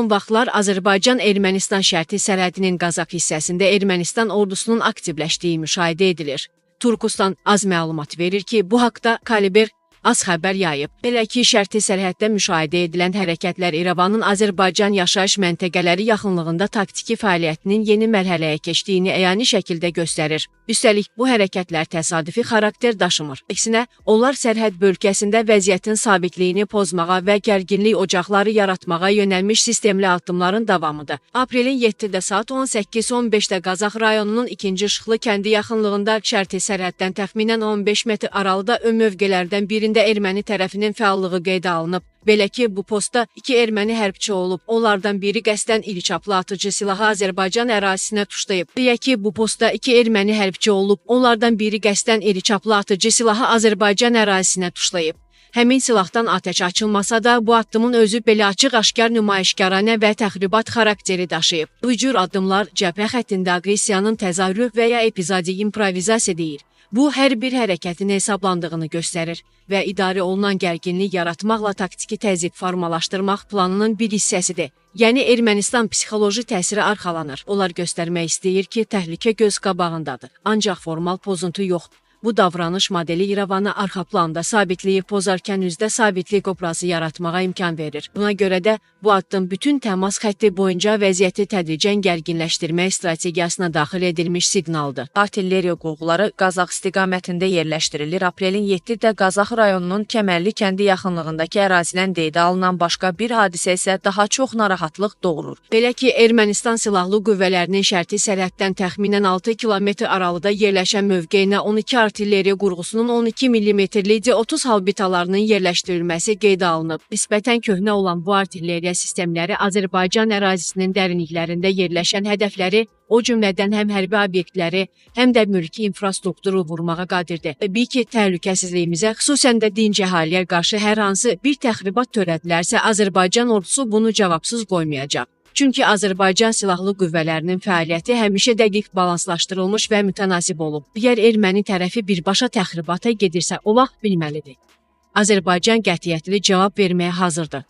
Son vaxtlar Azərbaycan-Ermənistan şərti sərhədinin Qazax hissəsində Ermənistan ordusunun aktivləşdiyi müşahidə edilir. Turkistan az məlumat verir ki, bu haqda Kaliber az xəbər yayıb. Belə ki, şərti sərhəddə müşahidə edilən hərəkətlər İrəvanın Azərbaycan yaşayış məntəqələri yaxınlığında taktiki fəaliyyətinin yeni mərhələyə keçdiyini əyani şəkildə göstərir. Üstəlik, bu hərəkətlər təsadüfi xarakter daşımır. Əksinə, onlar sərhəd bölgəsində vəziyyətin sabitliyini pozmağa və gərginlik ocaqları yaratmağa yönəlmiş sistemli addımların davamıdır. Aprelin 7-də saat 18:15-də Qazax rayonunun 2-ci Işıqlı kəndi yaxınlığında şərti sərhəddən təxminən 15 metr aralıda mövqelərdən birində erməni tərəfinin fəallığı qeydə alınıb. Belə ki, bu postda 2 erməni hərbçi olub. Onlardan biri qəsdən iri çaplı atıcı silahı Azərbaycan ərazisinə tuşlayıb. Deyək ki, bu postda 2 erməni hərbçi olub. Onlardan biri qəsdən iri çaplı atıcı silahı Azərbaycan ərazisinə tuşlayıb. Həmin silahdan atəş açılmasa da, bu addımın özü belə açıq-aşkar nümayişkaranə və təxribat xarakteri daşıyıb. Bu cür addımlar cəbhə xəttində aqressiyanın təzahürü və ya epizodik improvizasiya deyil. Bu, hər bir hərəkətin hesablandığını göstərir və idarə olunan gərginlik yaratmaqla taktiki təzyiq formalaşdırmaq planının bir hissəsidir. Yəni, Ermənistan psixoloji təsiri arxalanır. Onlar göstərmək istəyir ki, təhlükə göz qabağındadır. Ancaq formal pozuntu yoxdur. Bu davranış modeli İrəvanı arxa planda sabitliyi pozarkən üzdə sabitlik obrazı yaratmağa imkan verir. Buna görə də bu addım bütün təmas xətti boyunca vəziyyəti tədricən gərginləşdirmək strategiyasına daxil edilmiş siqnaldır. Artilleriya qurğuları Qazax istiqamətində yerləşdirilir. Aprelin 7-də Qazax rayonunun Kəmərli kəndi yaxınlığındakı ərazidən qeydə alınan başqa bir hadisə isə daha çox narahatlıq doğurur. Belə ki, Ermənistan silahlı qüvvələrinin şərti sərhəddən təxminən 6 kilometr aralıda yerləşən mövqeyinə 12 artilleriya qurğusunun 12 mm-lik D-30 halbitalarının yerləşdirilməsi qeydə alınıb. Nisbətən köhnə olan bu artilleriya sistemləri Azərbaycan ərazisinin dərinliklərində yerləşən hədəfləri, o cümlədən həm hərbi obyektləri, həm də mülki infrastrukturu vurmağa qadirdir. Təbii ki, təhlükəsizliyimizə, xüsusən də dinc əhaliyə qarşı hər hansı bir təxribat törədilərsə, Azərbaycan ordusu bunu cavabsız qoymayacaq. Çünki Azərbaycan silahlı qüvvələrinin fəaliyyəti həmişə dəqiq balanslaşdırılmış və mütənasib olub. Əgər erməni tərəfi birbaşa təxribata gedirsə, o vaxt bilməlidir. Azərbaycan qətiyyətli cavab verməyə hazırdır.